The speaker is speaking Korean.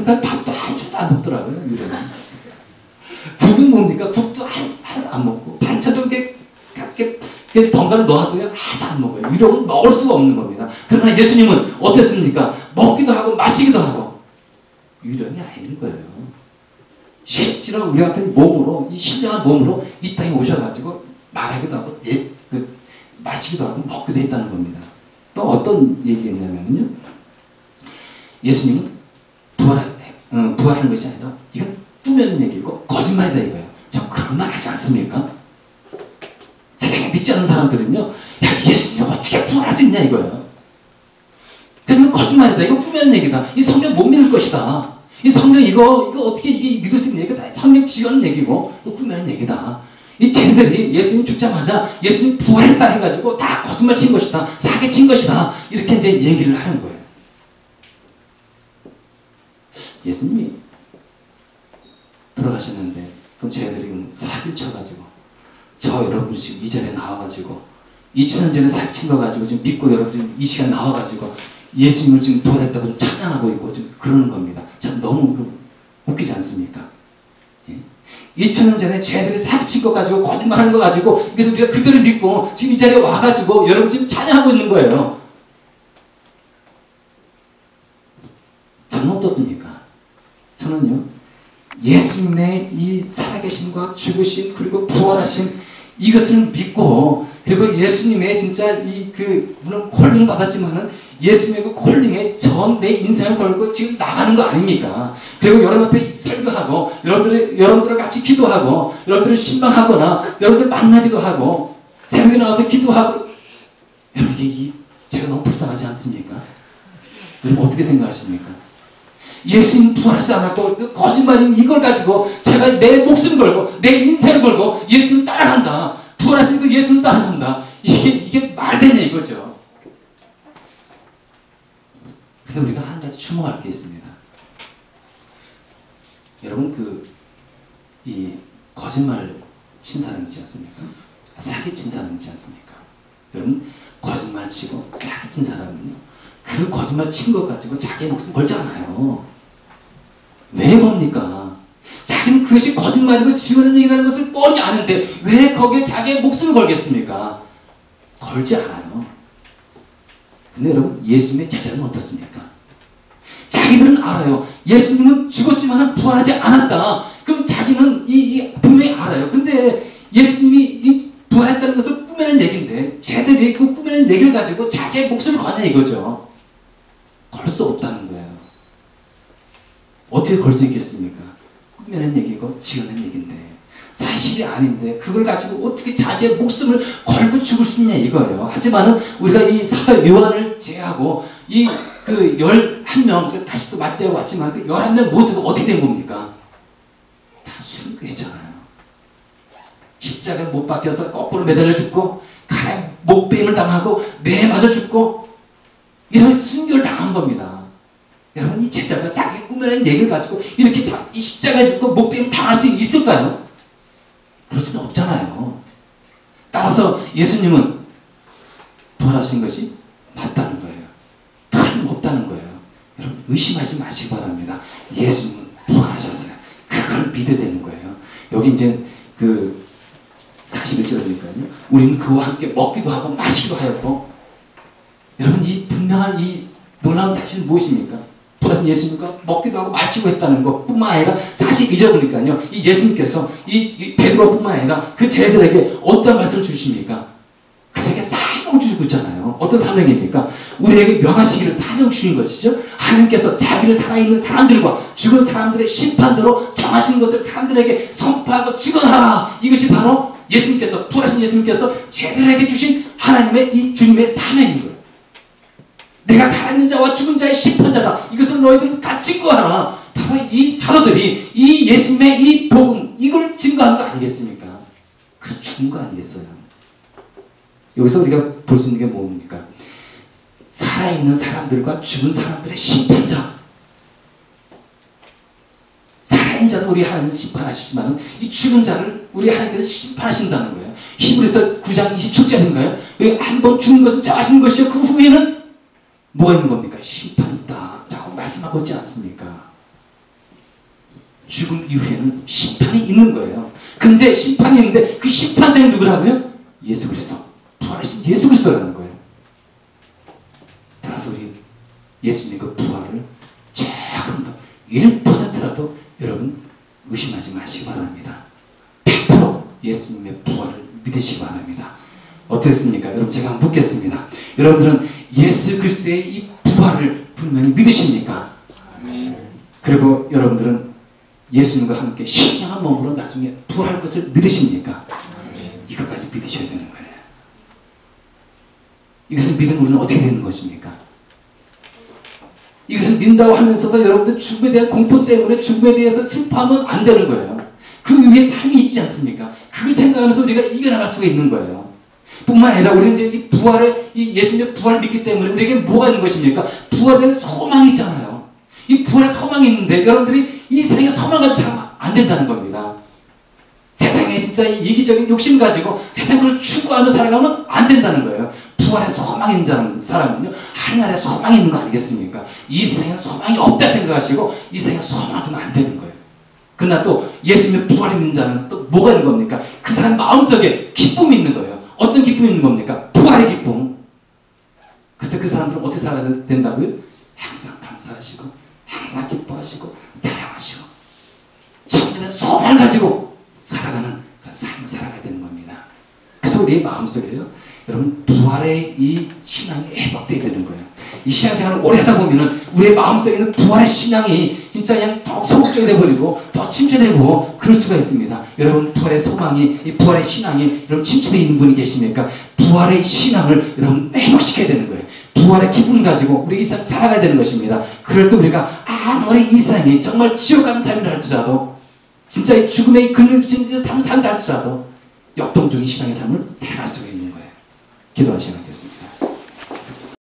그러니까 밥도 한 줄도 안 먹더라고요. 유대는. 국은 뭡니까? 국도 하나도 안 먹고 반찬도 이렇게 번갈아 놓아도요 하나도 안 먹어요. 유령은 먹을 수가 없는 겁니다. 그러나 예수님은 어땠습니까? 먹기도 하고 마시기도 하고 유령이 아닌 거예요. 실제로 우리 같은 몸으로 이 신령한 몸으로 이 땅에 오셔가지고 말하기도 하고 마시기도 하고 먹기도 했다는 겁니다. 또 어떤 얘기했냐면요. 예수님은 부활하는 것이 아니라 이건 꾸며낸 얘기고 거짓말이다 이거예요. 저 그런 말 하지 않습니까? 세상에 믿지 않는 사람들은요, 야 예수님 어떻게 부활할 수 있냐 이거예요. 그래서 거짓말이다. 이거 꾸며낸 얘기다. 이 성경 못 믿을 것이다. 이 성경 이거 어떻게 이게 믿을 수 있는 얘기다. 성경 지어낸 얘기고 이거 꾸며낸 얘기다. 이 쟤들이 예수님 죽자마자 예수님 부활했다 해가지고 다 거짓말 친 것이다. 사기 친 것이다. 이렇게 이제 얘기를 하는 거예요. 예수님이 들어가셨는데 그럼 쟤들이 사기를 쳐가지고 저 여러분이 지금 이 자리에 나와가지고 2000년 전에 사기 친 거 가지고 지금 믿고 여러분이 이 시간 나와가지고 예수님을 지금 부활했다고 찬양하고 있고 지금 그러는 겁니다. 참 너무 웃기지 않습니까? 예? 2000년 전에 쟤들이 사기친 거 가지고 거짓말하는 거 가지고 그래서 우리가 그들을 믿고 지금 이 자리에 와가지고 여러분 지금 찬양하고 있는 거예요. 저는 어떻습니까? 저는요 예수님의 이 살아계심과 죽으심 그리고 부활하심 이것을 믿고 그리고 예수님의 진짜 물론 콜링 받았지만은 예수님의 그 콜링에 전 내 인생을 걸고 지금 나가는 거 아닙니까? 그리고 여러분 앞에 설교하고 여러분들을 같이 기도하고 여러분들을 신방하거나 여러분들 만나기도 하고 새벽에 나와서 기도하고 여러분 제가 너무 불쌍하지 않습니까? 여러분 어떻게 생각하십니까? 예수님 부활하지 않았고 그 거짓말인 이걸 가지고 제가 내 목숨 걸고 내 인생을 걸고 예수님 따라간다. 부활하시니까 예수님 따라간다. 이게 말되냐 이거죠. 근데 우리가 한 가지 주목할 게 있습니다. 여러분 이 거짓말 친 사람 있지 않습니까? 사기 친 사람 있지 않습니까? 여러분 거짓말 치고 사기 친 사람은요 그 거짓말 친 것 가지고 자기의 목숨 걸지 않아요. 왜 겁니까? 자기는 그것이 거짓말이고 지어낸 얘기라는 것을 뻔히 아는데 왜 거기에 자기의 목숨을 걸겠습니까? 걸지 않아요. 근데 여러분 예수님의 제자는 어떻습니까? 자기들은 알아요. 예수님은 죽었지만 부활하지 않았다. 그럼 자기는 분명히 알아요. 근데 예수님이 부활했다는 것을 꾸며낸 얘기인데 쟤들이 그 꾸며낸 얘기를 가지고 자기의 목숨을 거냐 이거죠. 걸 수 없다는 거예요. 어떻게 걸 수 있겠습니까? 꾸며낸 얘기고 지어낸 얘기인데 사실이 아닌데 그걸 가지고 어떻게 자기의 목숨을 걸고 죽을 수 있냐 이거예요. 하지만은 우리가 이 사도 요한을 제외하고 이 11명 다시 또 맞대어 왔지만 그 11명 모두가 어떻게 된 겁니까? 다 순교했잖아요. 십자가에 못 박혀서 거꾸로 매달려 죽고 가에 목베임을 당하고 뇌에 맞아 죽고 이런 순교를 당한 겁니다. 여러분 이 제자가 자기 꾸며낸 얘기를 가지고 이렇게 이 십자가에 죽고 목베임 당할 수 있을까요? 그럴 수는 없잖아요. 따라서 예수님은 부활하신 것이 맞다는 거예요. 틀림없다는 거예요. 여러분 의심하지 마시기 바랍니다. 예수님은 부활하셨어요. 그걸 믿어야 되는 거예요. 여기 이제 41절이니까요. 우리는 그와 함께 먹기도 하고 마시기도 하였고 여러분 이 분명한 이 놀라운 사실은 무엇입니까? 부활하신 예수님과 먹기도 하고 마시고 했다는 것뿐만 아니라 42절 보니까요. 이 예수님께서 이 베드로뿐만 아니라 그 제자들에게 어떤 말씀을 주십니까? 그들에게 사명 주시고 있잖아요. 어떤 사명입니까? 우리에게 명하시기를 사명 주신 것이죠. 하나님께서 자기를 살아있는 사람들과 죽은 사람들의 심판대로 정하시는 것을 사람들에게 선포하고 증언하라. 이것이 바로 예수님께서 부활하신 예수님께서 제자들에게 주신 하나님의 이 주님의 사명인 거예요. 내가 살아있는 자와 죽은 자의 심판자다. 이것을 너희들 다 증거하라. 바로 이 사도들이 이 예수님의 이 복음 이걸 증거한 거 아니겠습니까? 그래서 죽은 거 아니겠어요? 여기서 우리가 볼 수 있는 게 뭡니까? 살아있는 사람들과 죽은 사람들의 심판자. 살아있는 자는 우리 하나님은 심판하시지만 이 죽은 자를 우리 하나님께서 심판하신다는 거예요. 히브리서 9장 27절인가요? 왜 한 번 죽는 것은 정하신 것이요 그 후에는 뭐가 있는 겁니까? 심판이 있다 라고 말씀하고 있지 않습니까? 죽음 이후에는 심판이 있는 거예요. 근데 심판이 있는데 그 심판장이 누구라고요? 예수 그리스도. 부활하신 예수 그리스도라는 거예요. 따라서 우리 예수님의 그 부활을 조금 더 1%라도 여러분 의심하지 마시기 바랍니다. 100% 예수님의 부활을 믿으시기 바랍니다. 어떻습니까? 여러분 제가 한번 묻겠습니다. 여러분들은 예수 그리스도의 이 부활을 분명히 믿으십니까? 그리고 여러분들은 예수님과 함께 신령한 몸으로 나중에 부활할 것을 믿으십니까? 이것까지 믿으셔야 되는 거예요. 이것을 믿으면 우리는 어떻게 되는 것입니까? 이것을 믿는다고 하면서도 여러분들 죽음에 대한 공포 때문에 죽음에 대해서 슬퍼하면 안 되는 거예요. 그 위에 삶이 있지 않습니까? 그걸 생각하면서 우리가 이겨나갈 수가 있는 거예요. 뿐만 아니라 우리는 이제 이 부활에, 이 예수님의 부활을 믿기 때문에 우리에게 뭐가 있는 것입니까? 부활에 대한 소망이 있잖아요. 이 부활에 소망이 있는데 여러분들이 이 세상에 소망 가지고 살면 안 된다는 겁니다. 세상에 진짜 이기적인 욕심 가지고 세상을 추구하며 살아가면 안 된다는 거예요. 부활에 소망이 있는 사람은요, 하늘나라에 소망이 있는 거 아니겠습니까? 이 세상에 소망이 없다 생각하시고 이 세상에 소망을 두면 안 되는 거예요. 그러나 또 예수님의 부활이 있는 자는 또 뭐가 있는 겁니까? 그 사람 마음속에 기쁨이 있는 거예요. 어떤 기쁨이 있는 겁니까? 부활의 기쁨. 그래서 그 사람들은 어떻게 살아야 된다고요? 항상 감사하시고 항상 기뻐하시고 사랑하시고 정말 소망을 가지고 살아가는 그런 삶을 살아가야 되는 겁니다. 그래서 우리의 마음속에요, 여러분 부활의 이 신앙이 회복되어야 되는 거예요. 이 신앙생활을 오래 하다 보면은 우리의 마음속에 있는 부활의 신앙이 진짜 그냥 더 소극적이 되어버리고 더 침체되고 그럴 수가 있습니다. 여러분 부활의 소망이, 이 부활의 신앙이 여러분 침체되어 있는 분이 계십니까? 부활의 신앙을 여러분 회복시켜야 되는 거예요. 부활의 기쁨을 가지고 우리 이 삶 살아가야 되는 것입니다. 그럴 때 우리가 아무리 이 삶이 정말 지옥 같은 삶이라 할지라도 진짜 이 죽음의 근육진 삶을 산다 할지라도 역동적인 신앙의 삶을 살아갈 수가 있는 거예요. 기도하시면